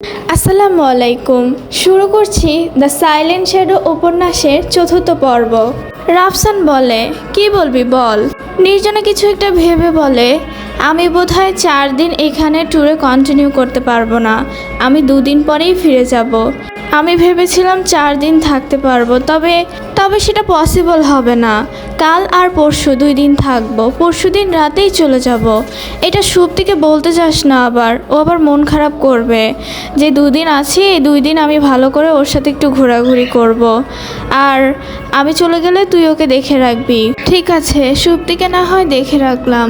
আসসালামু আলাইকুম। শুরু করছি দ্য সাইলেন্ট শ্যাডো উপন্যাসের চতুর্থ পর্ব। রাফসান বলে, কি বলবি বল। নির্জনে কিছু একটা ভেবে বলে, আমি বোধহয় 4 দিন এখানে ট্যুরে কন্টিনিউ করতে পারবো না। আমি 2 দিন পরেই ফিরে যাব। আমি ভেবেছিলাম 4 দিন থাকতে পারবো, তবে সেটা পসিবল হবে না। কাল আর পরশু 2 দিন থাকবো, পরশু দিন রাতেই চলে যাব। এটা সুপ্তিকে বলতে যাস না, ও আবার মন খারাপ করবে যে 2 দিন আছি, এই 2 দিন আমি ভালো করে ওর সাথে একটু ঘোরাঘুরি করব। আর আমি চলে গেলে তুই ওকে দেখে রাখবি। ঠিক আছে, সুপ্তিকে না হয় দেখে রাখলাম।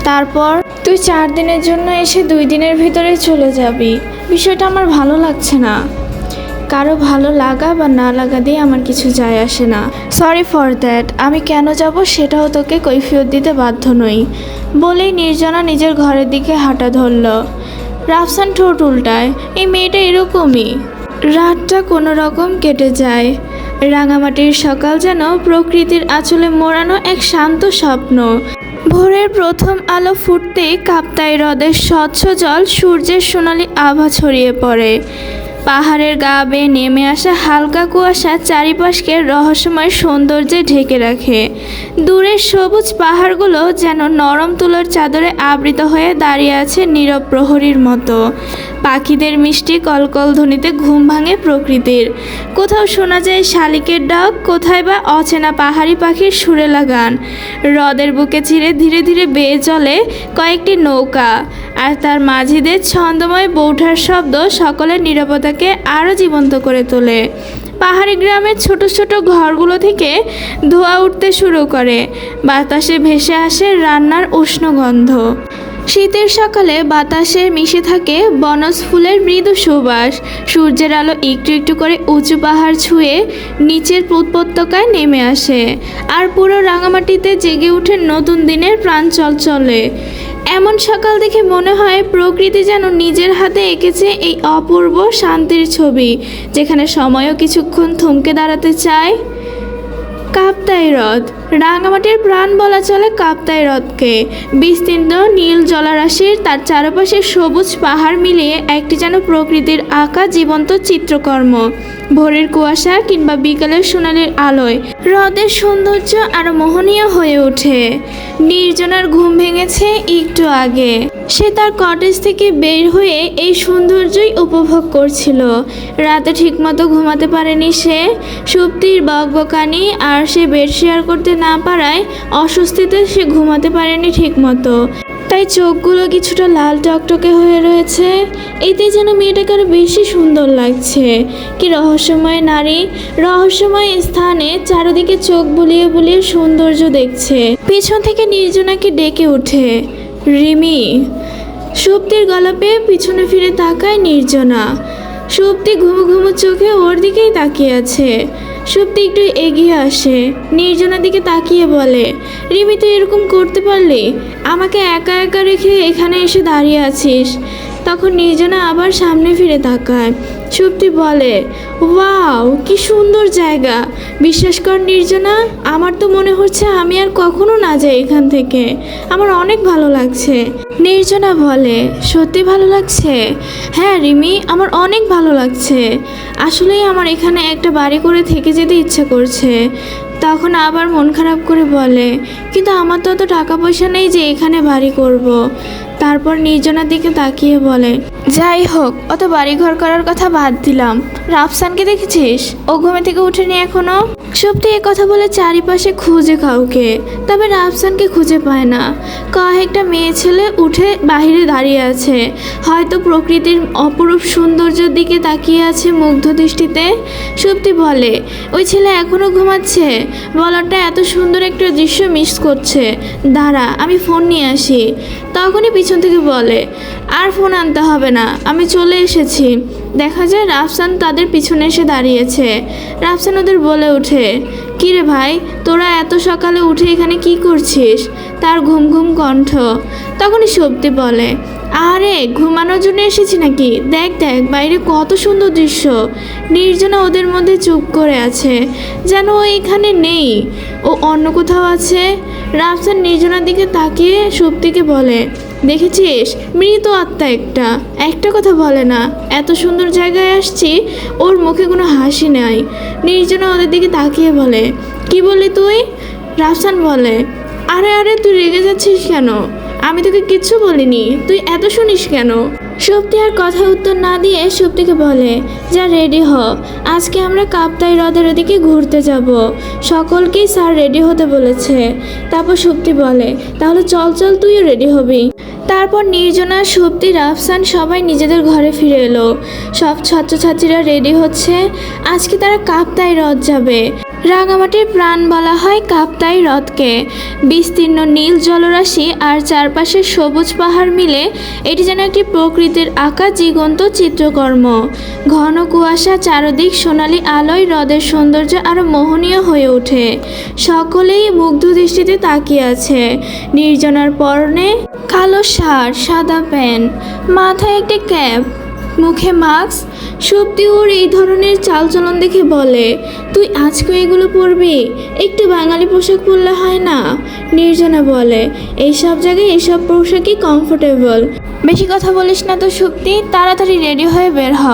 তারপর তুই 4 দিনের জন্য এসে 2 দিনের ভিতরে চলে যাবি। বিষয়টা আমার ভালো লাগছে না। কারো ভালো লাগা বা না লাগা দিয়ে আমার কিছু যায় আসে না। Sorry for that. আমি কেন যাব সেটাও তোকে কৈফিয়ত দিতে বাধ্য নই। বলেই নির্জনা নিজের ঘরের দিকে হাঁটা ধরল। রাফসান ঠোঁট উল্টায়, এই মেয়েটা এরকমই। রাতটা কোনো রকম কেটে যায়। রাঙামাটির সকাল যেন প্রকৃতির আঁচলে মোড়ানো এক শান্ত স্বপ্ন। ভোরের প্রথম আলো ফুটতেই কাপ্তাই হ্রদের স্বচ্ছ জল সূর্যের সোনালি আভা ছড়িয়ে পড়ে। পাহাড়ের গা বেয়ে নেমে আসা হালকা কুয়াশা চারিপাশকে রহস্যময় সৌন্দর্যে ঢেকে রাখে। দূরের সবুজ পাহাড়গুলো যেন নরম তুলোর চাদরে আবৃত হয়ে দাঁড়িয়ে আছে নীরব প্রহরীর মতো। পাখিদের মিষ্টি কলকল ধ্বনিতে ঘুম ভাঙে প্রকৃতির। কোথাও শোনা যায় শালিকের ডাক, কোথায় বা অচেনা পাহাড়ি পাখির সুরেলা গান। হ্রদের বুকে চিরে ধীরে ধীরে বেয়ে চলে কয়েকটি নৌকা, আর তার মাঝিদের ছন্দময় বৌঠার শব্দ সকলের নীরবতাকে আরও জীবন্ত করে তোলে। পাহাড়ি গ্রামের ছোট ছোট ঘরগুলো থেকে ধোঁয়া উঠতে শুরু করে। বাতাসে ভেসে আসে রান্নার উষ্ণ গন্ধ। শীতের সকালে বাতাসে মিশে থাকে বনজ ফুলের মৃদু সুবাস। সূর্যের আলো একটু একটু করে উঁচু পাহাড় ছুঁয়ে নিচের উপত্যকায় নেমে আসে, আর পুরো রাঙামাটিতে জেগে ওঠে নতুন দিনের প্রাণ চলচলে। এমন সকাল দেখে মনে হয় প্রকৃতি যেন নিজের হাতে এঁকেছে এই অপূর্ব শান্তির ছবি, যেখানে সময়ও কিছুক্ষণ থমকে দাঁড়াতে চায়। কাপ্তাই হ্রদ, রাঙামাটির প্রাণ বলা চলে কাপ্তাই হ্রদকে। বিস্তীর্ণ নীল জলারাশির তার চারপাশে সবুজ পাহাড় মিলিয়ে একটি যেন প্রকৃতির আঁকা জীবন্ত চিত্রকর্ম। ভোরের কুয়াশা কিংবা বিকালের সোনালির আলোয় হ্রদের সৌন্দর্য আরো মোহনীয় হয়ে ওঠে। নির্জনার ঘুম ভেঙেছে একটু আগে। সে তার কটেজ থেকে বের হয়ে এই সৌন্দর্যই উপভোগ করছিল। রাতে ঠিকমতো ঘুমাতে পারেনি সে। সুপ্তির বকবকানি আর সে বেড শেয়ার করতে না পারায় অস্বস্তিতে সে ঘুমাতে পারেনি ঠিকমতো। তাই চোখগুলো কিছুটা লাল টকটকে হয়ে রয়েছে। এতে যেন মেয়েটাকে আরো বেশি সুন্দর লাগছে। কি রহস্যময় নারী, রহস্যময় স্থানে চারিদিকে চোখ বুলিয়ে বুলিয়ে সৌন্দর্য দেখছে। পিছন থেকে নির্জনাকে ডেকে ওঠে, রিমি। সুপ্তির গলা পেয়ে পিছনে ফিরে তাকায় নির্জনা। সুপ্তি ঘুমু ঘুমু চোখে ওর দিকেই তাকিয়ে আছে। সুপ্তি একটু এগিয়ে আসে, নির্জনার দিকে তাকিয়ে বলে, রিমি তুই এরকম করতে পারলি? আমাকে একা একা রেখে এখানে এসে দাঁড়িয়ে আছিস। তখন নির্জনা আবার সামনে ফিরে তাকায়। সুপ্তি বলে, ওয়াও কি সুন্দর জায়গা। বিশ্বাস কর নির্জনা, আমার তো মনে হচ্ছে আমি আর কখনো না যাই এখান থেকে। আমার অনেক ভালো লাগছে। নির্জনা বলে, সত্যি ভালো লাগছে? হ্যাঁ রিমি, আমার অনেক ভালো লাগছে। আসলেই আমার এখানে একটা বাড়ি করে থেকে যেতে ইচ্ছা করছে। তখন আবার মন খারাপ করে বলে, কিন্তু আমার তো অত টাকা পয়সা নেই যে এখানে বাড়ি করব। তারপর নির্জনার দিকে তাকিয়ে বলে, যাই হোক, অত বাড়িঘর করার কথা বাদ দিলাম। রাফসানকে দেখেছিস? ও ঘুমে থেকে উঠেনি এখনো। সুপ্তি এ কথা বলে চারিপাশে খুঁজে কাউকে, তবে রাফসানকে খুঁজে পায় না। কয়েকটা মেয়ে ছেলে উঠে বাহিরে দাঁড়িয়ে আছে, হয়তো প্রকৃতির অপরূপ সৌন্দর্যের দিকে তাকিয়ে আছে মুগ্ধ দৃষ্টিতে। সুপ্তি বলে, ওই ছেলে এখনো ঘুমাচ্ছে। বলারটা এত সুন্দর একটা দৃশ্য মিস করছে। দাঁড়া, আমি ফোন নিয়ে আসি। তখনই পিছন থেকে বলে, আর ফোন আনতে হবে না, আমি চলে এসেছি। দেখা যায় রাফসান তাদের পিছনে এসে দাঁড়িয়েছে। রাফসান ওদের বলে ওঠে, কিরে ভাই, তোরা এত সকালে উঠে এখানে কি করছিস? তার ঘুম ঘুম কণ্ঠ। তখনই সুপ্তি বলে, আরে ঘুমানোর জন্য এসেছি নাকি? দেখ দেখ বাইরে কত সুন্দর দৃশ্য। নির্জনা ওদের মধ্যে চুপ করে আছে, যেন ও এখানে নেই, ও অন্য কোথাও আছে। রাফসান নির্জনার দিকে তাকিয়ে সুপ্তিকে বলে, দেখেছিস, মৃত আত্মা একটা কথা বলে না। এত সুন্দর জায়গায় আসছি, ওর মুখে কোনো হাসি নাই। নির্জনা ওদের দিকে তাকিয়ে বলে, কি বললি তুই? রাফসান বলে, আরে আরে তুই রেগে যাচ্ছিস কেন? আমি তোকে কিচ্ছু বলিনি, তুই এত শুনিস কেন? সুপ্তি আর কথা উত্তর না দিয়ে সুপ্তিকে বলে, যা রেডি হ, আজকে আমরা কাপ্তাই হ্রদের ওদিকে ঘুরতে যাব। সকলকেই স্যার রেডি হতে বলেছে। তারপর সুপ্তি বলে, তাহলে চল চল, তুইও রেডি হবি। তারপর নির্জনা, সুপ্তি, রাফসান সবাই নিজেদের ঘরে ফিরে এলো। সব ছাত্রছাত্রীরা রেডি হচ্ছে। আজকে তারা কাপ্তাই হ্রদ যাবে। রাঙামাটির প্রাণ বলা হয় কাপ্তাই হ্রদকে। বিস্তীর্ণ নীল জলরাশি আর চারপাশের সবুজ পাহাড় মিলে এটি যেন একটি প্রকৃতির আঁকা জীবন্ত চিত্রকর্ম। ঘন কুয়াশা, চারদিক সোনালি আলোয় হ্রদের সৌন্দর্য আরও মোহনীয় হয়ে ওঠে। সকলেই মুগ্ধ দৃষ্টিতে তাকিয়ে আছে। নির্জনার পরনে কালো শার্ট, সাদা প্যান্ট, মাথায় একটি ক্যাপ, মুখে মাস্ক। সুপ্তি ওর এই ধরনের চালচলন দেখে বলে, তুই আজকে এগুলো পরবি? একটু বাঙালি পোশাক পরলে হয় না? নির্জনা বলে, এইসব জায়গায় এসব পোশাকই কমফোর্টেবল। বেশি কথা বলিস না তো সুপ্তি, তাড়াতাড়ি রেডি হয়ে বের হ।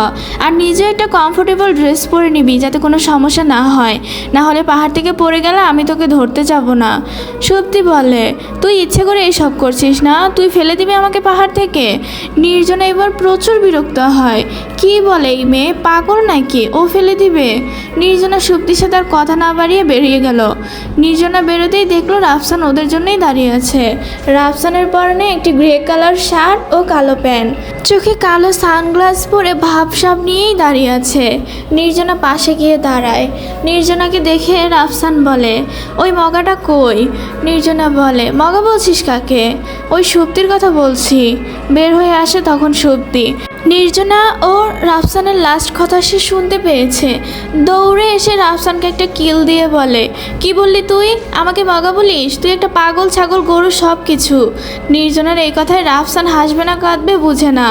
আর নিজে একটা কমফোর্টেবল ড্রেস পরে নিবি, যাতে কোনো সমস্যা না হয়। না হলে পাহাড় থেকে পড়ে গেলে আমি তোকে ধরতে যাব না। সুপ্তি বলে, তুই ইচ্ছে করে এইসব করছিস না? তুই ফেলে দিবি আমাকে পাহাড় থেকে? নির্জনা এবার প্রচুর বিরক্ত হয়। কি বলে এই মেয়ে, পাগল নাকি? ও ফেলে দিবে? নির্জনা সুপ্তির সাথে আর কথা না বাড়িয়ে বেরিয়ে গেল। নির্জনা বেরোতেই দেখলো রাফসান ওদের জন্যই দাঁড়িয়ে আছে। রাফসানের পরনে একটি গ্রে কালার শার্ট ও কালো প্যান্ট, চোখে কালো সানগ্লাস পরে ভাবসাব নিয়েই দাঁড়িয়ে আছে। নির্জনা পাশে গিয়ে দাঁড়ায়। নির্জনাকে দেখে রাফসান বলে, ওই মগাটা কই? নির্জনা বলে, মগা বলছিস কাকে? ওই সুপ্তির কথা বলছি। বের হয়ে আসে তখন সুপ্তি। নির্জনা ও রাফসানের লাস্ট কথা সে শুনতে পেয়েছে। দৌড়ে এসে রাফসানকে একটা কিল দিয়ে বলে, কি বললি তুই? আমাকে মগা বলিস? তুই একটা পাগল, ছাগল, গরু, সব কিছু। নির্জনার এই কথায় রাফসান হাসবে না কাঁদবে বুঝে না।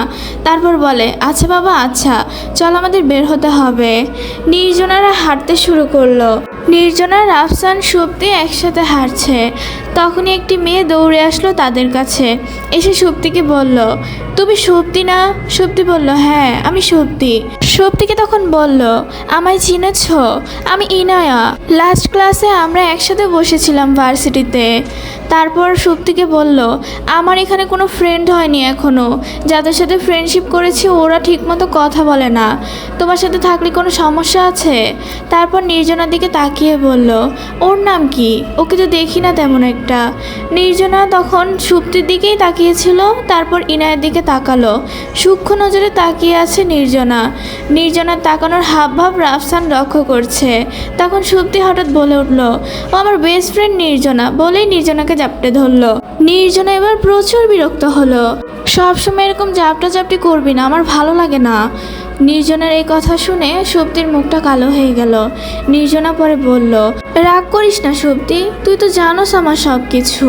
তারপর বলে, আচ্ছা বাবা আচ্ছা, চল আমাদের বের হতে হবে। নির্জনারা হাঁটতে শুরু করলো। নির্জনা, রাফসান, সুপ্তি একসাথে হাঁটছে। তখনই একটি মেয়ে দৌড়ে আসলো তাদের কাছে। এসে সুপ্তিকে বলল, তুমি সুপ্তি না? সুপ্তি বলল, হ্যাঁ আমি সুপ্তি। সুপ্তিকে তখন বলল, আমায় চিনেছ? আমি ইনায়া। লাস্ট ক্লাসে আমরা একসাথে বসেছিলাম ভার্সিটিতে। তারপর সুপ্তিকে বলল, আমার এখানে কোনো ফ্রেন্ড হয়নি এখনও। যাদের সাথে ফ্রেন্ডশিপ করেছি ওরা ঠিকমতো কথা বলে না। তোমার সাথে থাকলে কোনো সমস্যা আছে? তারপর নির্জনার দিকে তাকিয়ে বলল, ওর নাম কি? ওকে তো দেখি না তেমন একটা। নির্জনা তখন সুপ্তির দিকেই তাকিয়েছিল, তারপর ইনায়ের দিকে তাকালো। সূক্ষ্ম নজরে তাকিয়ে আছে নির্জনা। নির্জনার তাকানোর হাবভাব রাফসান লক্ষ্য করছে। তখন সুপ্তি হঠাৎ বলে উঠল, ও আমার বেস্ট ফ্রেন্ড নির্জনা, বলেই নির্জনাকে জাপটে ধরলো। নির্জনা এবার প্রচুর বিরক্ত হলো। সবসময় এরকম জাপটাজাপটি করবি না, আমার ভালো লাগে না। নির্জনার এই কথা শুনে সুপ্তির মুখটা কালো হয়ে গেল। নির্জনা পরে বলল, রাগ করিস না সুপ্তি, তুই তো জানোস আমার সব কিছু।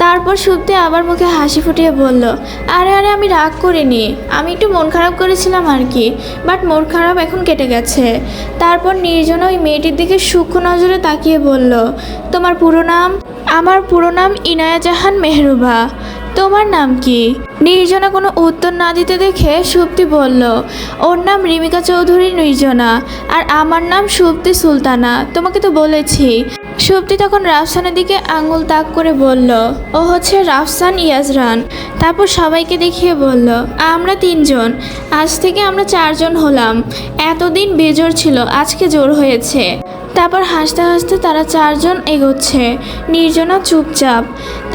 তারপর সুপ্তি আবার মুখে হাসি ফুটিয়ে বলল, আরে আরে আমি রাগ করিনি, আমি একটু মন খারাপ করেছিলাম আর কি, বাট মন খারাপ এখন কেটে গেছে। তারপর নির্জনা ওই মেয়েটির দিকে সূক্ষ্ম নজরে তাকিয়ে বলল, তোমার পুরো নাম? আমার পুরো নাম ইনায়া জাহান মেহরুবা। তোমার নাম কি? নির্জনা কোনো উত্তর না দিতে দেখে সুপ্তি বলল, ওর নাম রিমিকা চৌধুরী নির্জনা, আর আমার নাম সুপ্তি সুলতানা, তোমাকে তো বলেছি। সুপ্তি তখন রাফসানের দিকে আঙুল তাক করে বলল, ও হচ্ছে রাফসান ইয়াজরান। তারপর সবাইকে দেখিয়ে বলল, আমরা 3 জন, আজ থেকে আমরা 4 জন হলাম। এতদিন বেজোর ছিল, আজকে জোর হয়েছে। তারপর হাসতে হাসতে তারা 4 জন এগোচ্ছে। নির্জনা চুপচাপ।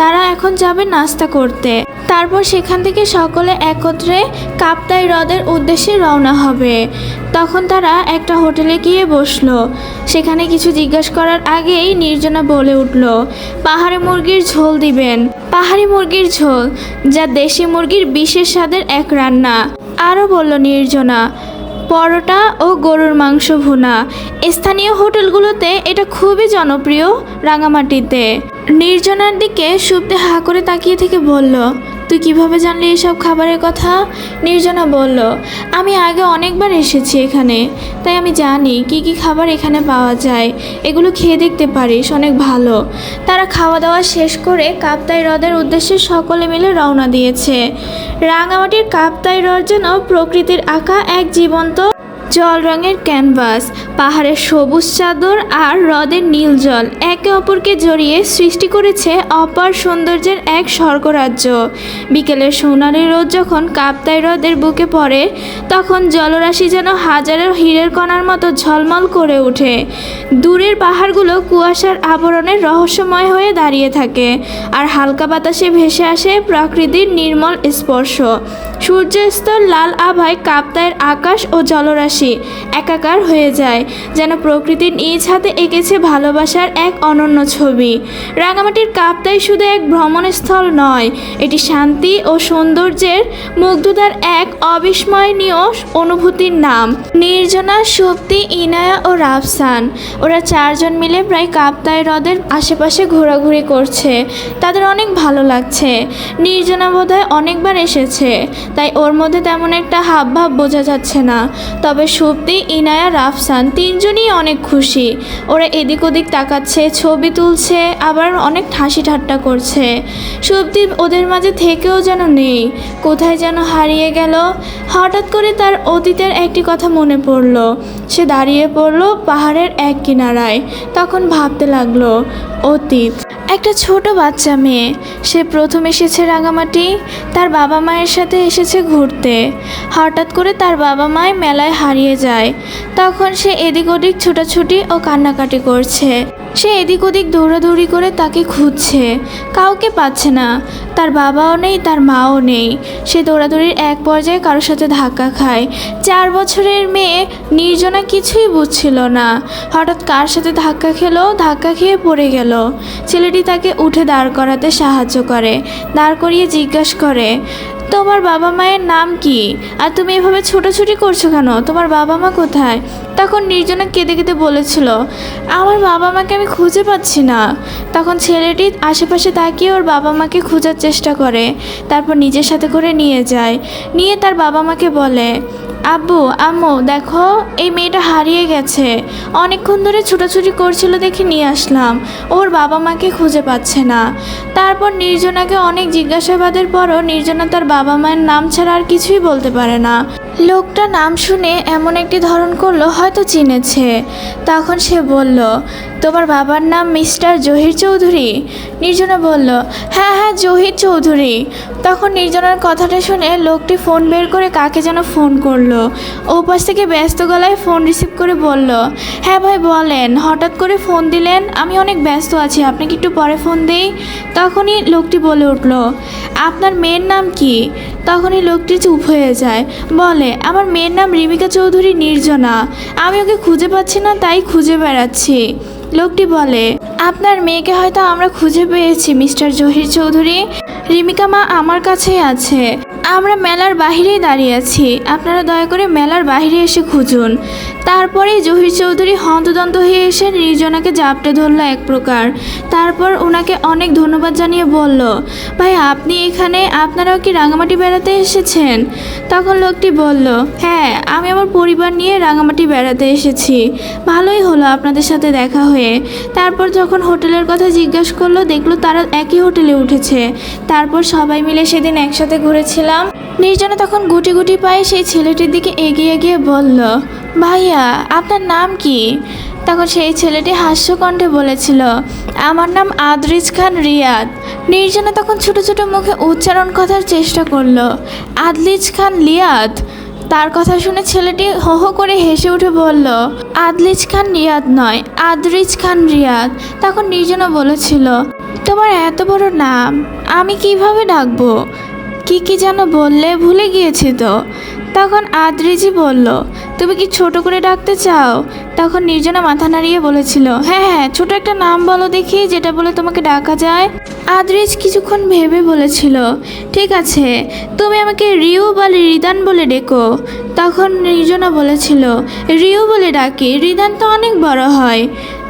তারা এখন যাবে নাস্তা করতে। তারপর সেখান থেকে সকলে একত্রে কাপ্তাই হ্রদের উদ্দেশ্যে রওনা হবে। তখন তারা একটা হোটেলে গিয়ে বসলো। সেখানে কিছু জিজ্ঞাসা করার আগেই নির্জনা বলে উঠল, পাহাড়ি মুরগির ঝোল দিবেন। পাহাড়ি মুরগির ঝোল, যা দেশি মুরগির বিশেষ স্বাদের এক রান্না। আরও বলল নির্জনা, পরোটা ও গরুর মাংস ভুনা। স্থানীয় হোটেলগুলোতে এটা খুবই জনপ্রিয় রাঙামাটিতে। নির্জনার দিকে সুপ্তি হা করে তাকিয়ে থেকে বলল, তুই কিভাবে জানলি এসব খাবারের কথা? নির্জনা বলল, আমি আগে অনেকবার এসেছি এখানে, তাই আমি জানি কি কি খাবার এখানে পাওয়া যায়। এগুলো খেয়ে দেখতে পারিস, অনেক ভালো। তারা খাওয়া দাওয়া শেষ করে কাপ্তাই হ্রদের উদ্দেশ্যে সকলে মিলে রওনা দিয়েছে। রাঙামাটির কাপ্তাই হ্রদ যেন প্রকৃতির আঁকা এক জীবন্ত জল রঙের ক্যানভাস। পাহাড়ের সবুজ চাদর আর হ্রদের নীল জল একে অপরকে জড়িয়ে সৃষ্টি করেছে অপার সৌন্দর্যের এক স্বর্গরাজ্য। বিকেলের সোনালি রোদ যখন কাপ্তাই হ্রদের বুকে পড়ে, তখন জলরাশি যেন হাজারো হীরের কণার মতো ঝলমল করে ওঠে। দূরের পাহাড়গুলো কুয়াশার আবরণে রহস্যময় হয়ে দাঁড়িয়ে থাকে, আর হালকা বাতাসে ভেসে আসে প্রকৃতির নির্মল স্পর্শ। সূর্যাস্তর লাল আভায় কাপ্তাইয়ের আকাশ ও জলরাশি একাকার হয়ে যায়, যেন প্রকৃতির নিজ হাতে এঁকেছে ভালোবাসার এক অনন্য ছবি। রাঙামাটির কাপ্তাই শুধু এক ভ্রমণস্থল নয়, এটি শান্তি ও সৌন্দর্যের মুগ্ধতার এক অবিস্মরণীয় অনুভূতির নাম। নির্জনা, শক্তি, ইনায়া ও রাফসান, ওরা চারজন মিলে প্রায় কাপ্তাই হ্রদের আশেপাশে ঘোরাঘুরি করছে। তাদের অনেক ভালো লাগছে। নির্জনা বোধহয় অনেকবার এসেছে, তাই ওর মধ্যে তেমন একটা হাবভাব বোঝা যাচ্ছে না। তবে শক্তি, ইনায়া, রাফসান তিনজনই অনেক খুশি। ওরা এদিক ওদিক তাকাচ্ছে, ছবি তুলছে, আবার অনেক হাসি ঠাট্টা করছে। শক্তি ওদের মাঝে থেকেও যেন নেই, কোথায় যেন হারিয়ে গেল। হঠাৎ করে তার অতীতের একটি কথা মনে পড়ল। সে দাঁড়িয়ে পড়ল পাহাড়ের এক কিনারায়। তখন ভাবতে লাগলো, অতীত। একটা ছোট বাচ্চা মেয়ে, সে প্রথম এসেছে রাঙামাটি। তার বাবা মায়ের সাথে এসেছে ঘুরতে। হঠাৎ করে তার বাবা মায় মেলায় হারিয়ে যায়। তখন সে এদিক ওদিক ছোটাছুটি ও কান্নাকাটি করছে। সে এদিক ওদিক দৌড়াদৌড়ি করে তাকে খুঁজছে, কাউকে পাচ্ছে না। তার বাবাও নেই, তার মাও নেই। সে দৌড়াদৌড়ির এক পর্যায়ে কারোর সাথে ধাক্কা খায়। 4 বছরের মেয়ে নির্জনা কিছুই বুঝছিল না। হঠাৎ কার সাথে ধাক্কা খেলো, ধাক্কা খেয়ে পড়ে গেল। ছেলেটি তাকে উঠে দাঁড় করাতে সাহায্য করে, দাঁড় করিয়ে জিজ্ঞাসা করে, তোমার বাবা মায়ের নাম কি? আর তুমি এভাবে ছোটাছুটি করছো কেন? তোমার বাবা মা কোথায়? তখন নির্জনা কেঁদে কেঁদে বলেছিল, আমার বাবা মাকে আমি খুঁজে পাচ্ছি না। তখন ছেলেটি আশেপাশে তাকিয়ে ওর বাবা মাকে খোঁজার চেষ্টা করে, তারপর নিজের সাথে করে নিয়ে যায়। নিয়ে তার বাবা মাকে বলে, আব্বু, আম্মু, দেখো এই মেয়েটা হারিয়ে গেছে। অনেকক্ষণ ধরে ছুটাছুটি করছিল দেখে নিয়ে আসলাম। ওর বাবা মাকে খুঁজে পাচ্ছে না। তারপর নির্জনাকে অনেক জিজ্ঞাসাবাদের পরও নির্জনা তার বাবা মায়ের নাম ছাড়া আর কিছুই বলতে পারে না। লোকটা নাম শুনে এমন একটি ধরন করলো, হয়তো চিনেছে। তখন সে বলল, তোমার বাবার নাম মিস্টার জহির চৌধুরী? নির্জনা বলল, হ্যাঁ হ্যাঁ, জহির চৌধুরী। তখন নির্জনার কথাটা শুনে লোকটি ফোন বের করে কাকে যেন ফোন করলো। ওপাশ থেকে ব্যস্ত গলায় ফোন রিসিভ করে বলল, হ্যাঁ ভাই বলেন, হঠাৎ করে ফোন দিলেন? আমি অনেক ব্যস্ত আছি, আপনাকে একটু পরে ফোন দিই। তখনই লোকটি বলে উঠল, আপনার মেয়ের নাম কি? তখনই লোকটি চুপ হয়ে যায়, বলে, আমার মেয়ের নাম রিমিকা চৌধুরী নির্জনা। আমি ওকে খুঁজে পাচ্ছি না, তাই খুঁজে বেড়াচ্ছি। লোকটি বলে, আপনার মেয়েকে হয়তো আমরা খুঁজে পেয়েছি মিস্টার জহির চৌধুরী। রিমিকা মা আমার কাছেই আছে। আমরা মেলার বাহিরেই দাঁড়িয়ে আছি, আপনারা দয়া করে মেলার বাহিরে এসে খুঁজুন। তারপরেই জহির চৌধুরী হন্তদন্ত হয়ে এসে নির্জনাকে জাপটে ধরলো এক প্রকার। তারপর ওনাকে অনেক ধন্যবাদ জানিয়ে বলল, ভাই আপনি এখানে? আপনারাও কি রাঙামাটি বেড়াতে এসেছেন? তখন লোকটি বলল, হ্যাঁ, আমি আমার পরিবার নিয়ে রাঙামাটি বেড়াতে এসেছি। ভালোই হলো আপনাদের সাথে দেখা হয়ে। তারপর যখন হোটেলের কথা জিজ্ঞাসা করলো, দেখলো তারা একই হোটেলে উঠেছে। তারপর সবাই মিলে সেদিন একসাথে ঘুরেছিলাম। নির্জনা তখন গুটি গুটি পায়ে সেই ছেলেটির দিকে এগিয়ে গিয়ে বলল, ভাইয়া আপনার নাম কি? তখন সেই ছেলেটি হাস্যকণ্ঠে বলেছিল, আমার নাম আদরিজ খান রিয়াদ। নির্জনা তখন ছোট ছোট মুখে উচ্চারণ করার চেষ্টা করলো, আদলিজ খান লিয়াদ। তার কথা শুনে ছেলেটি হো হো করে হেসে উঠে বলল, আদলিজ খান রিয়াদ নয়, আদরিজ খান রিয়াদ। তখন নির্জনা বলেছিল, তোমার এত বড় নাম আমি কিভাবে ডাকবো? কি কি যেন বললে, ভুলে গিয়েছি তো। তখন আদ্রিজি বলল, তুমি কি ছোট করে ডাকতে চাও? তখন নির্জনা মাথা নাড়িয়ে বলেছিল, হ্যাঁ হ্যাঁ, ছোট একটা নাম বলো দেখি যেটা বলে তোমাকে ডাকা যায়। আদ্রিজ কিছুক্ষণ ভেবে বলেছিল, ঠিক আছে, তুমি আমাকে রিউ বা রিদান বলে ডেকো। তখন নির্জনা বলেছিল, রিউ বলে ডাকি, রিদান তো অনেক বড় হয়,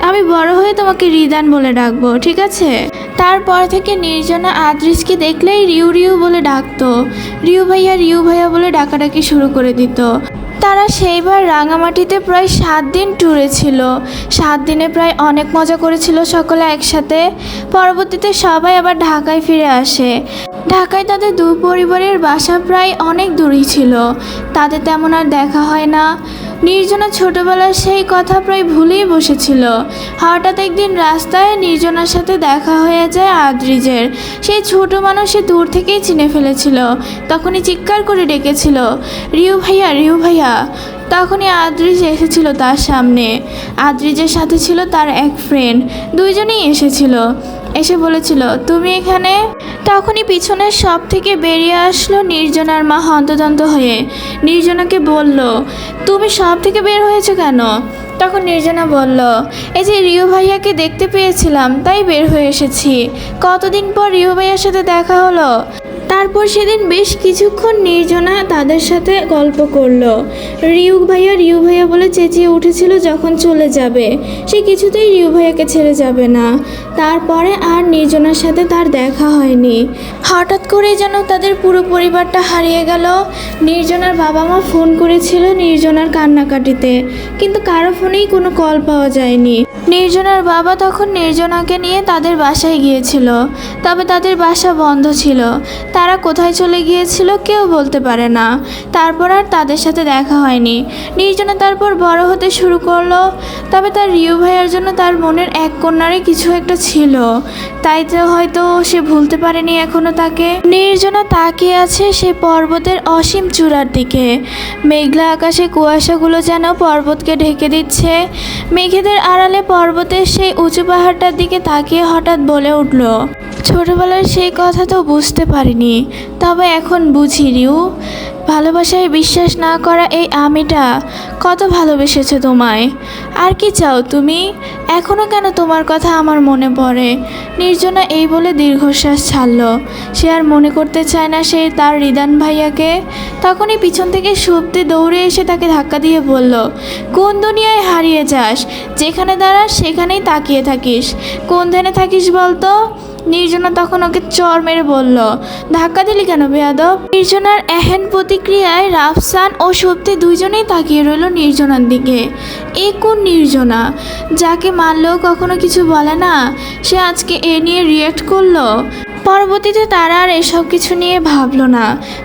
আমি বড় হয়ে তোমাকে রিদান বলে ডাকবো, ঠিক আছে? তারপর থেকে নির্জনা আদ্রিজকে দেখলেই রিউ রিউ বলে ডাকতো। রিউ ভাইয়া বলে ডাকাডাকি শুরু করে দিত। তারা সেইবার রাঙামাটিতে প্রায় 7 দিন ট্যুরে ছিল। 7 দিনে প্রায় অনেক মজা করেছিল সকলে একসাথে। পরবর্তীতে সবাই আবার ঢাকায় ফিরে আসে। ঢাকায় তাদের দুই পরিবারের বাসা প্রায় অনেক দূরই ছিল, তাদের তেমন আর দেখা হয় না। নির্জনা ছোটবেলার সেই কথা প্রায় ভুলেই বসেছিল। হঠাৎ একদিন রাস্তায় নির্জনার সাথে দেখা হয়ে যায় আদ্রিজের। সেই ছোট মানুষ সে দূর থেকেই চিনে ফেলেছিল। তখনই চিৎকার করে ডেকেছিল, রিউ ভাইয়া। তখনই আদ্রিজ এসেছিল তার সামনে। আদ্রিজের সাথে ছিল তার এক ফ্রেন্ড, দুইজনেই এসেছিল। এসে বলেছিল, তুমি এখানে? তখনই পিছনের সব থেকে বেরিয়ে আসলো নির্জনার মা হন্তদন্ত হয়ে। নির্জনাকে বলল, তুমি সব থেকে বের হয়েছো কেন? তখন নির্জনা বলল, এই যে রিউ ভাইয়াকে দেখতে পেয়েছিলাম তাই বের হয়ে এসেছি। কতদিন পর রিউ ভাইয়ার সাথে দেখা হলো। তারপর সেদিন বেশ কিছুক্ষণ নির্জনা তাদের সাথে গল্প করলো। রিউ ভাইয়া বলে চেঁচিয়ে উঠেছিল যখন চলে যাবে। সে কিছুতেই রিউ ভাইয়াকে ছেড়ে যাবে না। তারপরে আর নির্জনার সাথে তার দেখা হয়নি। হঠাৎ করে যেন তাদের পুরো পরিবারটা হারিয়ে গেল। নির্জনার বাবা মা ফোন করেছিল নির্জনার কান্নাকাটিতে, কিন্তু কারো ফোনেই কোনো কল পাওয়া যায়নি। নির্জনার বাবা তখন নির্জনাকে নিয়ে তাদের বাসায় গিয়েছিল, তবে তাদের বাসা বন্ধ ছিল। তারা কোথায় চলে গিয়েছিল কেউ বলতে পারে না। তারপর আর তাদের সাথে দেখা হয়নি। নির্জনা তারপর বড় হতে শুরু করলো, তবে তার রিউ ভাইয়ার জন্য তার মনের এক কন্যারে কিছু একটা ছিল, তাই তো হয়তো সে ভুলতে পারেনি এখনো তাকে। নির্জনা তাকিয়ে আছে সে পর্বতের অসীম চূড়ার দিকে। মেঘলা আকাশে কুয়াশাগুলো যেন পর্বতকে ঢেকে দিচ্ছে। মেঘেদের আড়ালে পর্বতের সেই উঁচু পাহাড়টার দিকে তাকিয়ে হঠাৎ বলে উঠল, ছোটবেলার সেই কথা তো বুঝতে পারিনি, তবে এখন বুঝি রিউ। ভালোবাসায় বিশ্বাস না করা এই আমিটা কত ভালোবেসেছে তোমায়। আর কি চাও তুমি? এখনও কেন তোমার কথা আমার মনে পড়ে। নির্জনা এই বলে দীর্ঘশ্বাস ছাড়ল। সে আর মনে করতে চায় না সে তার রিদান ভাইয়াকে। তখনই পিছন থেকে সুপ্তি দৌড়ে এসে তাকে ধাক্কা দিয়ে বলল, কোন দুনিয়ায় হারিয়ে যাস? যেখানে দাঁড়াস সেখানেই তাকিয়ে থাকিস। কোন ধ্যানে থাকিস বলতো? নির্জনা তখন ওকে চর মেরে বলল, ধাক্কা দিলি কেন বেয়াদব? নির্জনার এহেন প্রতিক্রিয়ায় রাফসান ও সুপ্তি দুইজনেই তাকিয়ে রইল নির্জনার দিকে। এ কোন নির্জনা, যাকে মারলেও কখনো কিছু বলে না, সে আজকে এ নিয়ে রিয়্যাক্ট করলো? পরবর্তীতে তারা আর এসব কিছু নিয়ে ভাবলো না।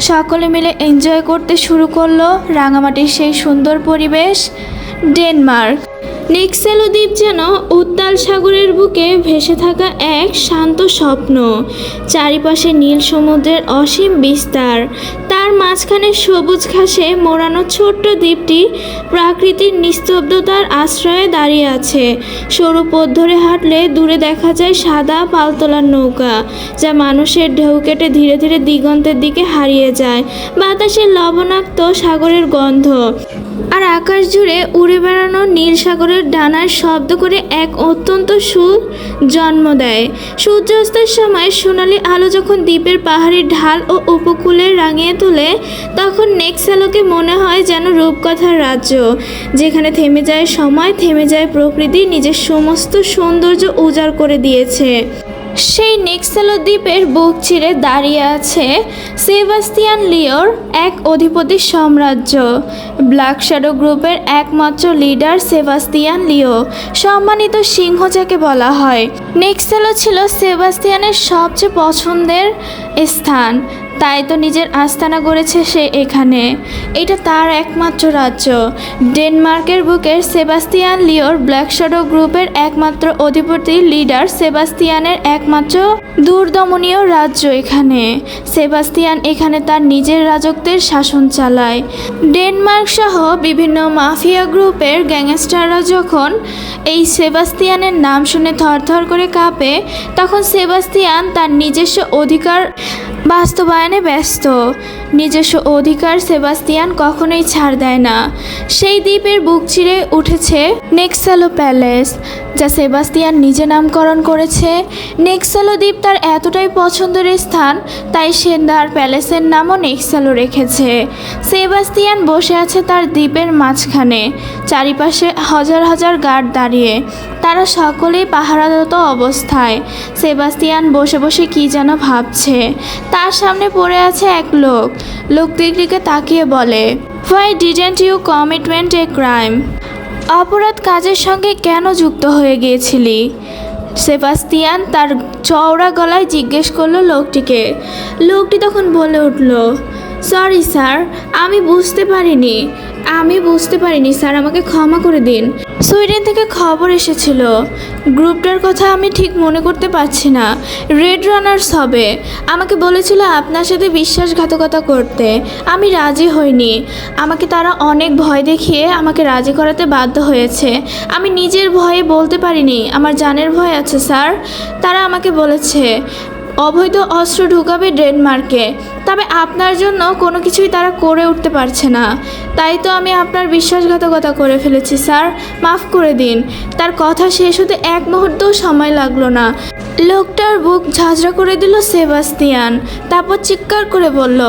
সকলে মিলে এনজয় করতে শুরু করলো রাঙামাটির সেই সুন্দর পরিবেশ। ডেনমার্ক। নেক্সেলো দ্বীপ যেন উত্তাল সাগরের বুকে ভেসে থাকা এক শান্ত স্বপ্ন। চারিপাশে নীল সমুদ্রের অসীম বিস্তার। তার মাঝখানে সবুজ ঘাসে মোড়ানো ছোট্ট দ্বীপটি প্রকৃতির নিস্তব্ধতার আশ্রয়ে দাঁড়িয়ে আছে। সরু পথ ধরে হাঁটলে দূরে দেখা যায় সাদা পালতোলার নৌকা, যা মানুষের ঢেউ কেটে ধীরে ধীরে দিগন্তের দিকে হারিয়ে যায়। বাতাসের লবণাক্ত সাগরের গন্ধ আর আকাশ জুড়ে উড়ে বেড়ানো নীল সাগরের ডানার শব্দ করে এক অত্যন্ত সুর জন্ম দেয়। সূর্যাস্তের সময় সোনালি আলো যখন দ্বীপের পাহাড়ি ঢাল ও উপকূলে রাঙিয়ে তোলে, তখন নেক্সেলোকে মনে হয় যেন রূপকথার রাজ্য, যেখানে থেমে যায় সময়, থেমে যায় প্রকৃতি, নিজের সমস্ত সৌন্দর্য উজাড় করে দিয়েছে। সেই নেক্সেলো দ্বীপের বুক চিরে দাঁড়িয়ে আছে সেবাস্তিয়ান লিওর এক অধিপতির সাম্রাজ্য। ব্ল্যাক শ্যাডো গ্রুপের একমাত্র লিডার সেবাস্তিয়ান লিও, সম্মানিত সিংহ যাকে বলা হয়। নেক্সেলো ছিল সেবাস্তিয়ানের সবচেয়ে পছন্দের স্থান, তাই তো নিজের আস্তানা গড়েছে সে এখানে। এটা তার একমাত্র রাজ্য। ডেনমার্কের বুকের সেবাস্তিয়ান লিওর ব্ল্যাক শ্যাডো গ্রুপের একমাত্র অধিপতি লিডার সেবাস্তিয়ানের একমাত্র দুর্দমনীয় রাজ্য এখানে। সেবাস্তিয়ান এখানে তার নিজের রাজত্বের শাসন চালায়। ডেনমার্ক সহ বিভিন্ন মাফিয়া গ্রুপের গ্যাংস্টাররা যখন এই সেবাস্তিয়ানের নাম শুনে থরথর করে কাঁপে, তখন সেবাস্তিয়ান তার নিজস্ব অধিকার বাস্তবায়নে ব্যস্ত। নিজস্ব অধিকার সেবাস্তিয়ান কখনোই ছাড় দেয় না। সেই দ্বীপের বুক চিরে উঠেছে নেক্সালো প্যালেস, যা সেবাস্তিয়ান নিজে নামকরণ করেছে। নেক্সালো দ্বীপ তার এতটাই পছন্দের স্থান, তাই সে তার প্যালেসের নামও নেক্সালো রেখেছে। সেবাস্তিয়ান বসে আছে তার দ্বীপের মাঝখানে, চারিপাশে হাজার হাজার গার্ড দাঁড়িয়ে, তারা সকলেই পাহারারত অবস্থায়। সেবাস্তিয়ান বসে বসে কী যেন ভাবছে। তার সামনে পড়ে আছে এক লোক। লোকটির দিকে তাকিয়ে বলে, why didn't you commitment a crime? অপরাধ কাজের সঙ্গে কেন যুক্ত হয়ে গিয়েছিলি? সেবাস্তিয়ান তার চওড়া গলায় জিজ্ঞেস করলো লোকটিকে। লোকটি তখন বলে উঠল, সরি স্যার, আমি বুঝতে পারিনি স্যার, আমাকে ক্ষমা করে দিন। সুইডেন থেকে খবর এসেছিল, গ্রুপটার কথা আমি ঠিক মনে করতে পারছি না, রেড রানার্স হবে। আমাকে বলেছিল আপনার সাথে বিশ্বাসঘাতকতা করতে, আমি রাজি হইনি। আমাকে তারা অনেক ভয় দেখিয়ে আমাকে রাজি করাতে বাধ্য হয়েছে। আমি নিজের ভয়ে বলতে পারিনি, আমার জানের ভয় আছে স্যার। তারা আমাকে বলেছে অবৈধ অস্ত্র ঢুকাবে ডেনমার্কে, তবে আপনার জন্য কোনো কিছুই তারা করে উঠতে পারছে না। তাই তো আমি আপনার বিশ্বাসঘাতকতা করে ফেলেছি স্যার, মাফ করে দিন। তার কথা শেষ হতে এক মুহূর্তও সময় লাগলো না। লোকটার বুক ঝাঁঝরা করে দিল সেবাস্তিয়ান। তারপর চিৎকার করে বলল,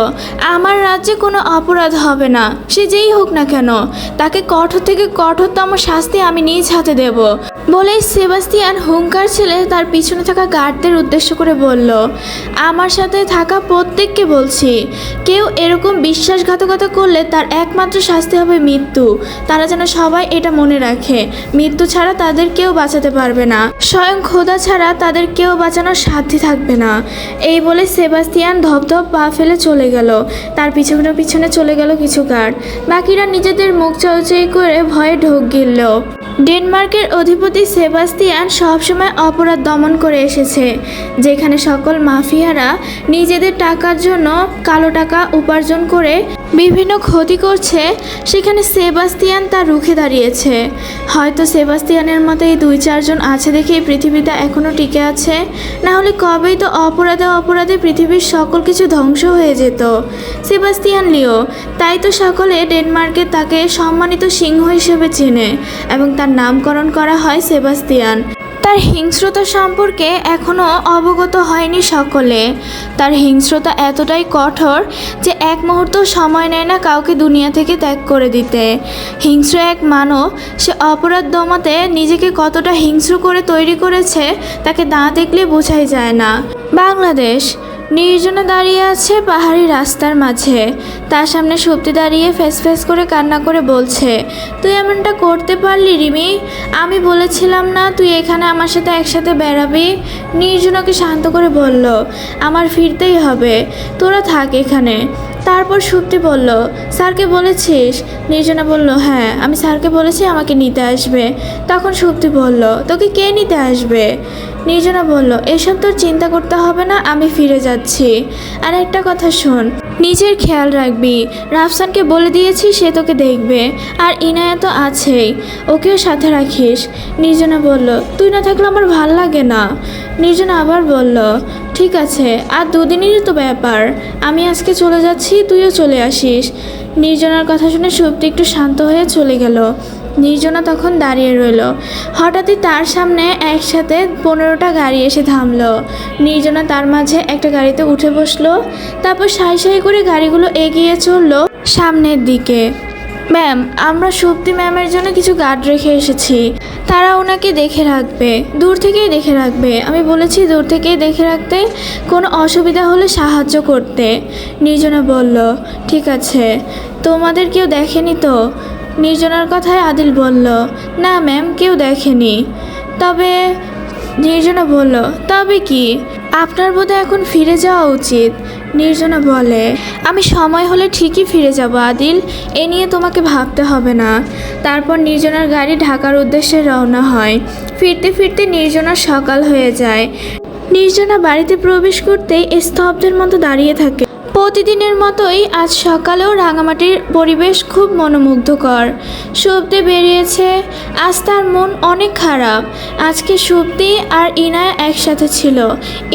আমার রাজ্যে কোনো অপরাধ হবে না, সে যেই হোক না কেন, তাকে কঠোর থেকে কঠোরতম শাস্তি আমি নিজ হাতে দেব। বলেই সেবাস্তিয়ান হুঙ্কার ছেলে তার পিছনে থাকা গার্ডদের উদ্দেশ্য করে বলল, আমার সাথে থাকা প্রত্যেককে বলছি, কেউ এরকম বিশ্বাসঘাতকতা করলে তার একমাত্র শাস্তি হবে মৃত্যু। তারা যেন সবাই এটা মনে রাখে, মৃত্যু ছাড়া তাদের কেউ বাঁচাতে পারবে না, স্বয়ং খোদা ছাড়া তাদের কেউ বাঁচানোর সাধ্যই থাকবে না। এই বলে সেবাস্তিয়ান ধপধপ পা ফেলে চলে গেল। তার পিছনে পিছনে চলে গেল কিছু গার্ড। বাকিরা নিজেদের মুখ চৌচই করে ভয়ে ঢোক গিলল। ডেনমার্কের অধিপতি সেবাস্তিয়ান সবসময় অপরাধ দমন করে এসেছে। যেখানে সকল মাফিয়ারা নিজেদের টাকার জন্য কালো টাকা উপার্জন করে বিভিন্ন ক্ষতি করছে, সেখানে সেবাস্তিয়ান তা রুখে দাঁড়িয়েছে। হয়তো সেবাস্তিয়ানের মতো এই 2-4 জন আছে দেখেই পৃথিবীটা এখনও টিকে আছে, না হলে কবেই তো অপরাধে পৃথিবীর সকল কিছু ধ্বংস হয়ে যেত। সেবাস্তিয়ান লিও, তাই তো সকলে ডেনমার্কে তাকে সম্মানিত সিংহ হিসেবে চেনে এবং তার নামকরণ করা হয় সেবাস্তিয়ান। তার হিংস্রতা সম্পর্কে এখনও অবগত হয়নি সকলে। তার হিংস্রতা এতটাই কঠোর যে এক মুহূর্ত সময় নেয় না কাউকে দুনিয়া থেকে ত্যাগ করে দিতে। হিংস্র এক মানব, সে অপরাধ দমাতে নিজেকে কতটা হিংস্র করে তৈরি করেছে তাকে না দেখলে বোঝাই যায় না। বাংলাদেশ নির্জনে দাঁড়িয়ে আছে পাহাড়ি রাস্তার মাঝে। তার সামনে সুপ্তি দাঁড়িয়ে ফেস করে কান্না করে বলছে, তুই এমনটা করতে পারলি রিমি? আমি বলেছিলাম না তুই এখানে আমার সাথে একসাথে বেড়াবি? নির্জনাকে শান্ত করে বলল, আমার ফিরতেই হবে, তোরা থাক এখানে। তারপর সুপ্তি বলল, স্যারকে বলেছিস? নির্জনা বলল, হ্যাঁ, আমি স্যারকে বলেছি আমাকে নিতে আসবে। তখন সুপ্তি বলল, তোকে কে নিতে আসবে? নির্জনা বলল, এসব তোর চিন্তা করতে হবে না, আমি ফিরে যাচ্ছি। আর একটা কথা শোন, নিজের খেয়াল রাখবি। রাফসানকে বলে দিয়েছি, সে তোকে দেখবে। আর ইনায়া তো আছেই, ওকেও সাথে রাখিস। নির্জনা বলল, তুই না থাকলে আমার ভাল লাগে না। নির্জনা আবার বলল, ঠিক আছে, আর 2 দিনেরই তো ব্যাপার, আমি আজকে চলে যাচ্ছি, তুইও চলে আসিস। নির্জনার কথা শুনে সুপ্তি একটু শান্ত হয়ে চলে গেল। নির্জনা তখন দাঁড়িয়ে রইল। হঠাৎই তার সামনে একসাথে 15টা গাড়ি এসে থামলো। নির্জনা তার মাঝে একটা গাড়িতে উঠে বসলো। তারপর সাই করে গাড়িগুলো এগিয়ে চললো সামনের দিকে। ম্যাম, আমরা সুপ্তি ম্যামের জন্য কিছু গার্ড রেখে এসেছি, তারা ওনাকে দেখে রাখবে, দূর থেকেই দেখে রাখবে। আমি বলেছি দূর থেকেই দেখে রাখতে, কোনো অসুবিধা হলে সাহায্য করতে। নির্জনা বলল, ঠিক আছে। তোমাদের কেউ দেখেনি তো? নির্জনার কথায় আদিল বলল, না ম্যাম, কেউ দেখেনি। তবে নির্জনা বলল, তবে কি? আপনার বোধহয় এখন ফিরে যাওয়া উচিত। নির্জনা বলে, আমি সময় হলে ঠিকই ফিরে যাব আদিল, এ নিয়ে তোমাকে ভাবতে হবে না। তারপর নির্জনার গাড়ি ঢাকার উদ্দেশ্যে রওনা হয়। ফিরতে ফিরতে নির্জনার সকাল হয়ে যায়। নির্জনা বাড়িতে প্রবেশ করতেই স্তব্ধের মতো দাঁড়িয়ে থাকে। প্রতিদিনের মতোই আজ সকালেও রাঙামাটির পরিবেশ খুব মনোমুগ্ধকর। সুপ্তি বেরিয়েছে, আজ তার মন অনেক খারাপ। আজকে সুপ্তি আর ইনায়া একসাথে ছিল।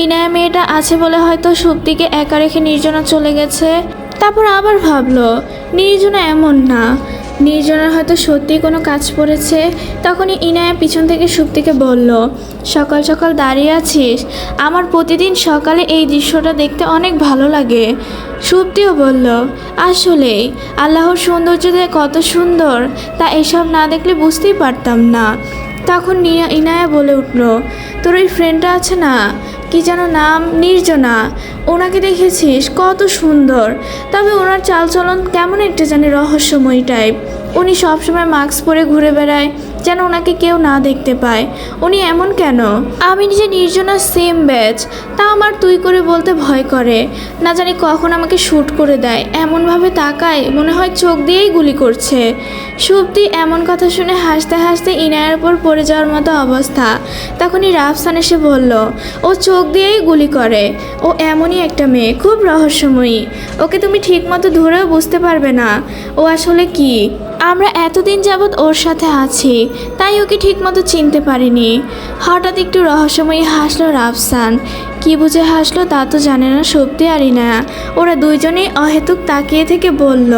ইনায়া মেয়েটা আছে বলে হয়তো সুপ্তিকে একা রেখে নির্জনা চলে গেছে। তারপর আবার ভাবলো নির্জনা এমন না, নির্জনার হয়তো সত্যিই কোনো কাজ পড়েছে। তখনই ইনায়া পিছন থেকে সুপ্তিকে বলল, সকাল সকাল দাঁড়িয়ে আছিস? আমার প্রতিদিন সকালে এই দৃশ্যটা দেখতে অনেক ভালো লাগে। সুপ্তিও বলল, আসলেই আল্লাহর সৌন্দর্য যে কত সুন্দর তা এসব না দেখলে বুঝতেই পারতাম না। তখন ইনায়া বলে উঠল, তোর ওই ফ্রেন্ডটা আছে না, কি যেন নাম, নির্জনা, ওনাকে দেখেছিস? কত সুন্দর। তবে ওনার চালচলন কেমন একটা জানি রহস্যময়ী টাইপ। উনি সবসময় মাস্ক পরে ঘুরে বেড়ায়, যেন ওনাকে কেউ না দেখতে পায়। উনি এমন কেন? আমি নিজে নির্জনার সেম ব্যাচ, তা আমার তুই করে বলতে ভয় করে। না জানি কখন আমাকে শ্যুট করে দেয়, এমনভাবে তাকায় মনে হয় চোখ দিয়েই গুলি করছে। সুপ্তি এমন কথা শুনে হাসতে হাসতে ইনায়ার উপর পড়ে যাওয়ার মতো অবস্থা। তখনই রাফসান এসে বলল, ও চোখ দিয়েই গুলি করে, ও এমনই একটা মেয়ে, খুব রহস্যময়ী। ওকে তুমি ঠিকমতো ধরেও বুঝতে পারবে না ও আসলে কি। আমরা এতদিন যাবৎ ওর সাথে আছি, তাই ওকে ঠিকমতো চিনতে পারিনি। হঠাৎ একটু রহস্যময়ী হাসলো রাফসান। কি বুঝে হাসলো তা তো জানে না সুপ্তি আর ইনায়া। ওরা দুইজনেই অহেতুক তাকিয়ে থেকে বলল,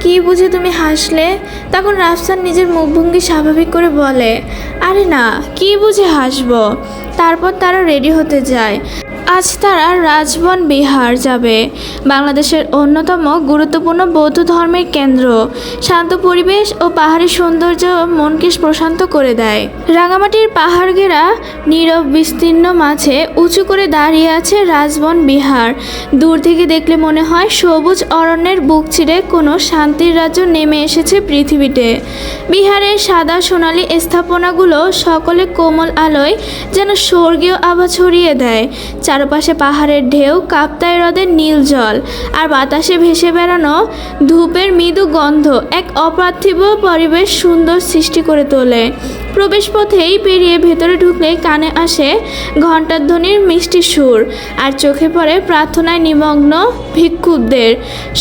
কি বুঝে তুমি হাসলে? তখন রাফসান নিজের মুখভঙ্গি স্বাভাবিক করে বলে, আরে না, কি বুঝে হাসবো। তারপর তারা রেডি হতে যায়। আজ তারা রাজবন বিহার যাবে, বাংলাদেশের অন্যতম গুরুত্বপূর্ণ বৌদ্ধ ধর্মের কেন্দ্র। শান্ত পরিবেশ ও পাহাড়ি সৌন্দর্য মনকে প্রশান্ত করে দেয়। রাঙামাটির পাহাড় ঘেরা নীরব বিস্তীর্ণ মাঝে উঁচু করে দাঁড়িয়ে আছে রাজবন বিহার। দূর থেকে দেখলে মনে হয় সবুজ অরণ্যের বুক চিরে কোনো শান্তির রাজ্য নেমে এসেছে পৃথিবীতে। বিহারের সাদা সোনালি স্থাপনাগুলো সকলে কোমল আলোয় যেন স্বর্গীয় আভা ছড়িয়ে দেয়। চারপাশে পাহাড়ের ঢেউ, কাপ্তাই হ্রদের নীল জল আর বাতাসে ভেসে বেড়ানো ধূপের মৃদু গন্ধ এক অপার্থিব পরিবেশ সুন্দর সৃষ্টি করে তোলে। প্রবেশপথেই পেরিয়ে ভেতরে ঢুকলে কানে আসে ঘণ্টার ধ্বনির মিষ্টি সুর আর চোখে পড়ে প্রার্থনায় নিমগ্ন ভিক্ষুকদের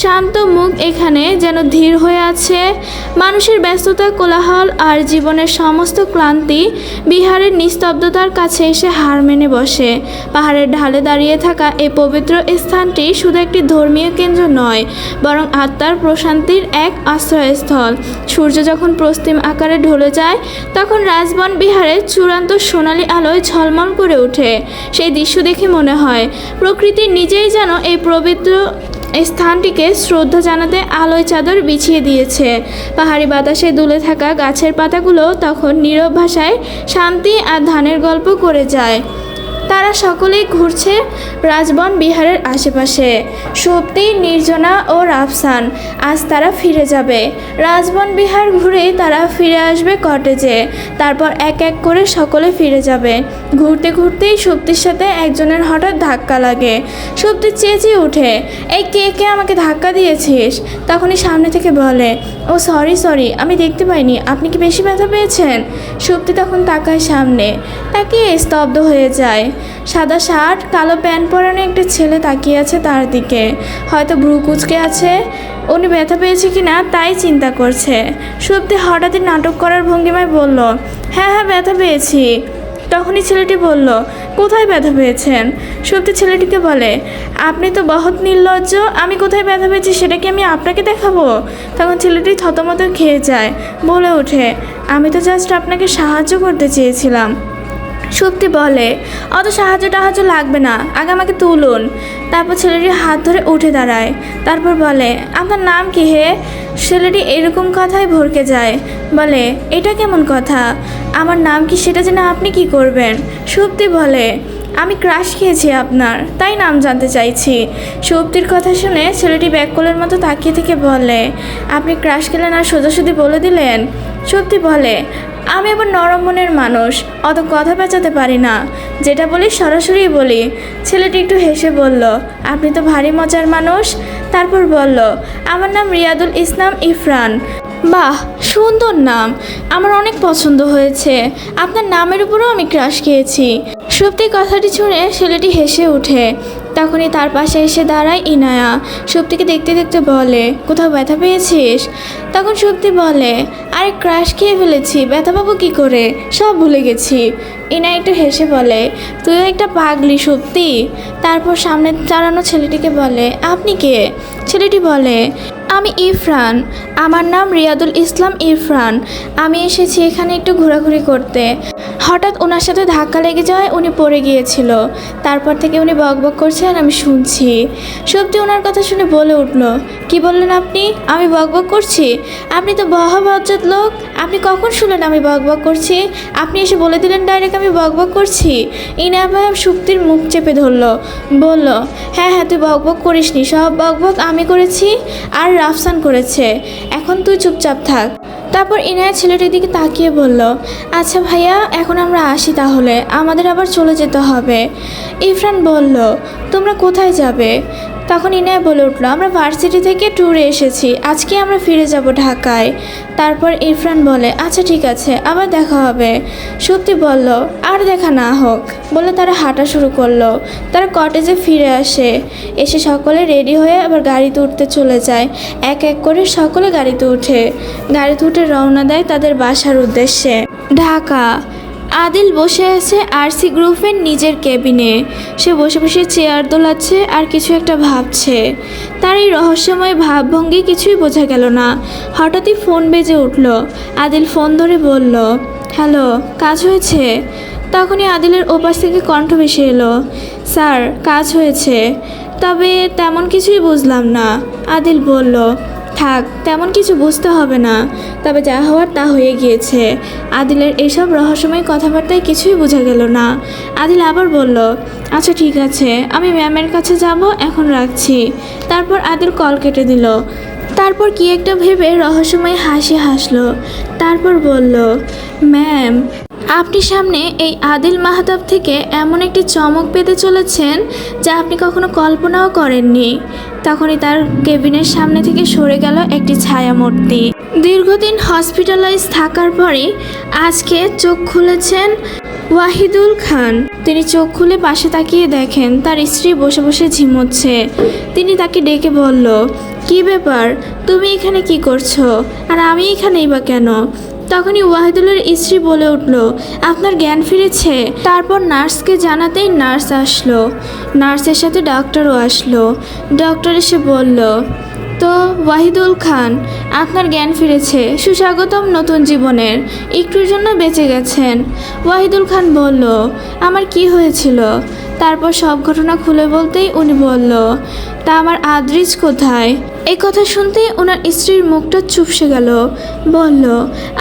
শান্ত মুখ। এখানে যেন ধীর হয়ে আছে মানুষের ব্যস্ততা, কোলাহল আর জীবনের সমস্ত ক্লান্তি বিহারের নিস্তব্ধতার কাছে এসে হার মেনে বসে। পাহাড়ের ঢালে দাঁড়িয়ে থাকা এই পবিত্র স্থানটি শুধু একটি ধর্মীয় কেন্দ্র নয়, বরং আত্মার প্রশান্তির এক আশ্রয়স্থল। সূর্য যখন পশ্চিম আকারে ঢলে যায়, তখন রাজবন বিহারের চূড়ান্ত সোনালি আলোয় ঝলমল করে ওঠে। সেই দৃশ্য দেখে মনে হয় প্রকৃতি নিজেই যেন এই পবিত্র স্থানটিকে শ্রদ্ধা জানাতে আলোয় চাদর বিছিয়ে দিয়েছে। পাহাড়ি বাতাসে দুলে থাকা গাছের পাতাগুলো তখন নীরব ভাষায় শান্তি আর ধানের গল্প করে যায়। তারা সকলেই ঘুরছে রাজবন বিহারের আশেপাশে। সুপ্তি, নির্জনা ও রাফসান আজ তারা ফিরে যাবে। রাজবন বিহার ঘুরেই তারা ফিরে আসবে কটেজে। তারপর এক এক করে সকলে ফিরে যাবে। ঘুরতে ঘুরতেই সুপ্তির সাথে একজনের হঠাৎ ধাক্কা লাগে। সুপ্তি চেঁচিয়ে ওঠে, এই কে কে আমাকে ধাক্কা দিয়েছিস? তখনই সামনে থেকে বলে, ও সরি, আমি দেখতে পাইনি, আপনি কি বেশি ব্যথা পেয়েছেন? সুপ্তি তখন তাকায় সামনে, তাকিয়ে স্তব্ধ হয়ে যায়। সাদা শার্ট, কালো প্যান্ট পরানো একটা ছেলে তাকিয়ে আছে তার দিকে, হয়তো ভ্রু কুঁচকে আছে। উনি ব্যথা পেয়েছে কিনা তাই চিন্তা করছে। সুপ্তি হঠাৎই নাটক করার ভঙ্গিমায় বলল, হ্যাঁ ব্যথা পেয়েছি। তখনই ছেলেটি বলল, কোথায় ব্যথা পেয়েছেন? সুপ্তি ছেলেটিকে বলে, আপনি তো বহুত নির্লজ্জ, আমি কোথায় ব্যথা পেয়েছি সেটা কি আমি আপনাকে দেখাবো? তখন ছেলেটি থতমত খেয়ে যায়, বলে ওঠে, আমি তো জাস্ট আপনাকে সাহায্য করতে চেয়েছিলাম। সুপ্তি বলে, অত সাহায্য লাগবে না, আগে আমাকে তুলুন। তারপর ছেলেটির হাত ধরে উঠে দাঁড়ায়। তারপর বলে, আপনার নাম কি হে? ছেলেটি এরকম কথায় ভরকে যায়, বলে, এটা কেমন কথা? আমার নাম কি সেটা জেনে আপনি কি করবেন? সুপ্তি বলে, আমি ক্রাশ খেয়েছি আপনার, তাই নাম জানতে চাইছি। সুপ্তির কথা শুনে ছেলেটি ব্যাককলের মতো তাকিয়ে থেকে বলে, আপনি ক্রাশ খেলেন আর সোজাসুজি বলে দিলেন? সুপ্তি বলে, আমি আবার নরম মনের মানুষ, অত কথা পেঁচাতে পারি না, যেটা বলি সরাসরি বলি। ছেলেটি একটু হেসে বলল, আপনি তো ভারী মজার মানুষ। তারপর বলল, আমার নাম রিয়াদুল ইসলাম ইফরান। বাহ, সুন্দর নাম, আমার অনেক পছন্দ হয়েছে। আপনার নামের উপরেও আমি ক্রাশ খেয়েছি। সুপ্তি কথাটি শুনে ছেলেটি হেসে ওঠে। তখনই তার পাশে এসে দাঁড়ায় ইনায়া। সুপ্তিকে দেখতে দেখতে বলে, কোথাও ব্যথা পেয়েছিস? তখন সুপ্তি বলে, আরে ক্রাশ খেয়ে ফেলেছি, ব্যথা পাবো কী করে, সব ভুলে গেছি। ইনায়া একটু হেসে বলে, তুইও একটা পাগলি সুপ্তি। তারপর সামনে দাঁড়ানো ছেলেটিকে বলে, আপনি কে? ছেলেটি বলে, আমি ইরফান, আমার নাম রিয়াদুল ইসলাম ইরফান। আমি এসেছি এখানে একটু ঘোরাঘুরি করতে। হঠাৎ ওনার সাথে ধাক্কা লেগে যাওয়ায় উনি পড়ে গিয়েছিল। তারপর থেকে উনি বকবক করছে আর আমি শুনছি। সুপ্তি ওনার কথা শুনে বলে উঠল, কি বললেন আপনি? আমি বকবক করছি? আপনি তো বজ্জাত লোক, আপনি কখন শুনলেন আমি বকবক করছি? আপনি এসে বলে দিলেন ডাইরেক্ট আমি বকবক করছি। ইনায়া ভাই সুপ্তির মুখ চেপে ধরলো, বলল, হ্যাঁ হ্যাঁ, তুই বকবক করিসনি, সব বকবক আমি করেছি আর রাফসান করেছে। এখন তুই চুপচাপ থাক। তারপর ইনায়া ছেলেটির দিকে তাকিয়ে বলল, আচ্ছা ভাইয়া, এখন আমরা আসি তাহলে, আমাদের আবার চলে যেতে হবে। ইরফান বলল, তোমরা কোথায় যাবে? তখন ইনায়া বলে উঠল, আমরা ভার্সিটি থেকে ট্যুরে এসেছি, আজকে আমরা ফিরে যাব ঢাকায়। তারপর ইরফান বলে, আচ্ছা ঠিক আছে, আবার দেখা হবে। সুপ্তি বলল, আর দেখা না হোক, বলে তারা হাঁটা শুরু করলো। তারা কটেজে ফিরে আসে, এসে সকলে রেডি হয়ে আবার গাড়িতে উঠতে চলে যায়। এক এক করে সকলে গাড়িতে উঠে রওনা দেয় তাদের বাসার উদ্দেশ্যে, ঢাকা। আদিল বসে আছে আরসি গ্রুপের নিজের কেবিনে। সে বসে বসে চেয়ার দোলাচ্ছে আর কিছু একটা ভাবছে। তার এই রহস্যময় ভাবভঙ্গি কিছুই বোঝা গেল না। হঠাৎই ফোন বেজে উঠল। আদিল ফোন ধরে বলল, হ্যালো, কাজ হয়েছে? তখনই আদিলের ওপাশ থেকে কণ্ঠ ভেসে এলো, স্যার কাজ হয়েছে, তবে তেমন কিছুই বুঝলাম না। আদিল বলল, থাক, তেমন কিছু বুঝতে হবে না, তবে যা হওয়ার তা হয়ে গিয়েছে। আদিলের এসব রহস্যময় কথাবার্তায় কিছুই বোঝা গেল না। আদিল আবার বলল, আচ্ছা ঠিক আছে, আমি ম্যামের কাছে যাব, এখন রাখছি। তারপর আদিল কল কেটে দিল। তারপর কি একটা ভেবে রহস্যময় হাসি হাসলো। তারপর বলল, ম্যাম, আপনি সামনে এই আদিল মাহতাব থেকে এমন একটি চমক পেতে চলেছেন যা আপনি কখনো কল্পনাও করেননি। তখনই তার কেবিনের সামনে থেকে সরে গেল একটি ছায়ামূর্তি। দীর্ঘদিন হসপিটালাইজ থাকার পরে আজকে চোখ খুলেছেন ওয়াহিদুল খান। তিনি চোখ খুলে পাশে তাকিয়ে দেখেন তার স্ত্রী বসে বসে ঝিমোচ্ছে। তিনি তাকে ডেকে বলল, কি ব্যাপার, তুমি এখানে কি করছো, আর আমি এখানেই বা কেন? তখনই ওয়াহিদুলের স্ত্রী বলে উঠল, আপনার জ্ঞান ফিরেছে। তারপর নার্সকে জানাতেই নার্স আসলো। নার্সের সাথে ডক্টরও আসলো। ডক্টর এসে বলল, তো ওয়াহিদুল খান, আপনার জ্ঞান ফিরেছে, সুস্বাগতম নতুন জীবনের, একটুর জন্য বেঁচে গেছেন। ওয়াহিদুল খান বলল, আমার কি হয়েছিল? তারপর সব ঘটনা খুলে বলতেই উনি বলল, তা আমার আদ্রিজ কোথায়? এই কথা শুনতেই ওনার স্ত্রীর মুখটা চুপসে গেল। বলল,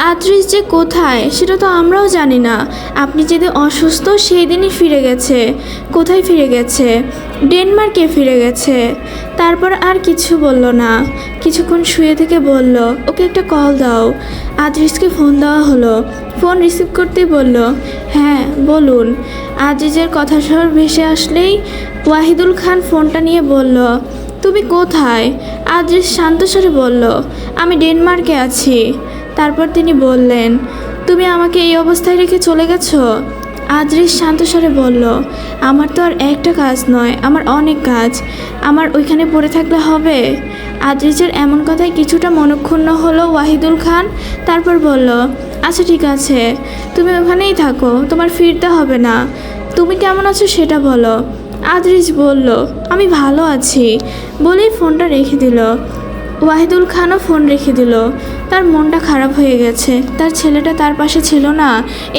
আদ্রিজ যে কোথায় সেটা তো আমরাও জানি না। আপনি যেদিন অসুস্থ সেই দিনই ফিরে গেছে। কোথায় ফিরে গেছে? ডেনমার্কে ফিরে গেছে। তারপর আর কিছু বলল না। কিছুক্ষণ শুয়ে থেকে বলল, ওকে একটা কল দাও। আদ্রিজকে ফোন দেওয়া হলো। ফোন রিসিভ করতেই বলল, হ্যাঁ বলুন। আদ্রিজের কথা স্বর ভেসে আসলেই ওয়াহিদুল খান ফোনটা নিয়ে বলল, তুমি কোথায়? আদ্রিজ শান্ত স্বরে বলল, আমি ডেনমার্কে আছি। তারপর তিনি বললেন, তুমি আমাকে এই অবস্থায় রেখে চলে গেছো? আদ্রিজ শান্ত স্বরে বলল, আমার তো আর একটা কাজ নয়, আমার অনেক কাজ, আমার ওইখানে পড়ে থাকলে হবে? আদ্রিজের এমন কথায় কিছুটা মনক্ষুণ্ণ হলো ওয়াহিদুল খান। তারপর বলল, আচ্ছা ঠিক আছে, তুমি ওখানেই থাকো, তোমার ফিরতে হবে না। তুমি কেমন আছো সেটা বলো। আদ্রিজ বলল, আমি ভালো আছি, বলেই ফোনটা রেখে দিল। ওয়াহিদুল খানও ফোন রেখে দিল। তার মনটা খারাপ হয়ে গেছে। তার ছেলেটা তার পাশে ছিল না,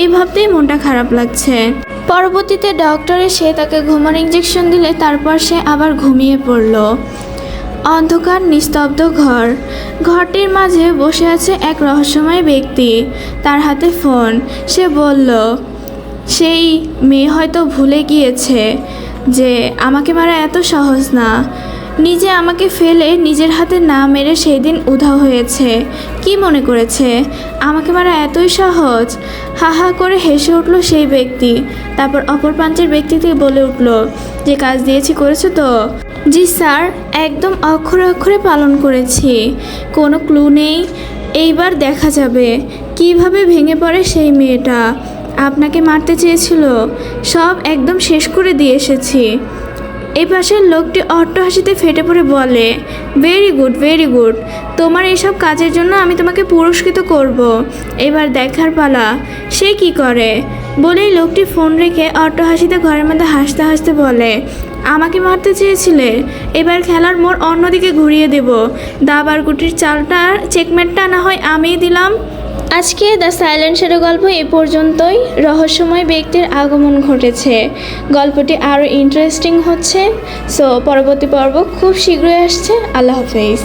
এই ভাবতেই মনটা খারাপ লাগছে। পরবর্তীতে ডক্টর এসে তাকে ঘুমানোর ইঞ্জেকশন দিলে তারপর সে আবার ঘুমিয়ে পড়ল। অন্ধকার নিস্তব্ধ ঘর। ঘরটির মাঝে বসে আছে এক রহস্যময় ব্যক্তি। তার হাতে ফোন। সে বলল, সেই মেয়ে হয়তো ভুলে গিয়েছে যে আমাকে মারা এত সহজ না। নিজে আমাকে ফেলে নিজের হাতে না মেরে সেই দিন উধাও হয়েছে। কি মনে করেছে আমাকে মারা এতই সহজ? হা হা করে হেসে উঠল সেই ব্যক্তি। তারপর অপর প্রান্তের ব্যক্তিকে বলে উঠল, যে কাজ দিয়েছি করেছো তো? জি স্যার, একদম অক্ষরে অক্ষরে পালন করেছি, কোনো ক্লু নেই। এইবার দেখা যাবে কিভাবে ভেঙে পড়ে সেই মেয়েটা। আপনাকে মারতে চেয়েছিল, সব একদম শেষ করে দিয়ে এসেছি। এই পাশের লোকটি অট্টহাসিতে ফেটে পড়ে বলে, ভেরি গুড ভেরি গুড, তোমার এইসব কাজের জন্য আমি তোমাকে পুরস্কৃত করব। এবার দেখার পালা সে কি করে। বলেই লোকটি ফোন রেখে অট্টহাসিতে ঘরের মধ্যে হাসতে হাসতে বলে, আমাকে মারতে চেয়েছিলে, এবার খেলার মোড় অন্যদিকে ঘুরিয়ে দেব। দাবার গুটির চালটার চেকমেটটা না হয় আমিই দিলাম। আজকে দ্য সাইলেন্ট শ্যাডো গল্প এ পর্যন্তই। রহস্যময় ব্যক্তির আগমন ঘটেছে, গল্পটি আরও ইন্টারেস্টিং হচ্ছে। সো পরবর্তী পর্ব খুব শীঘ্রই আসছে। আল্লাহ হাফেজ।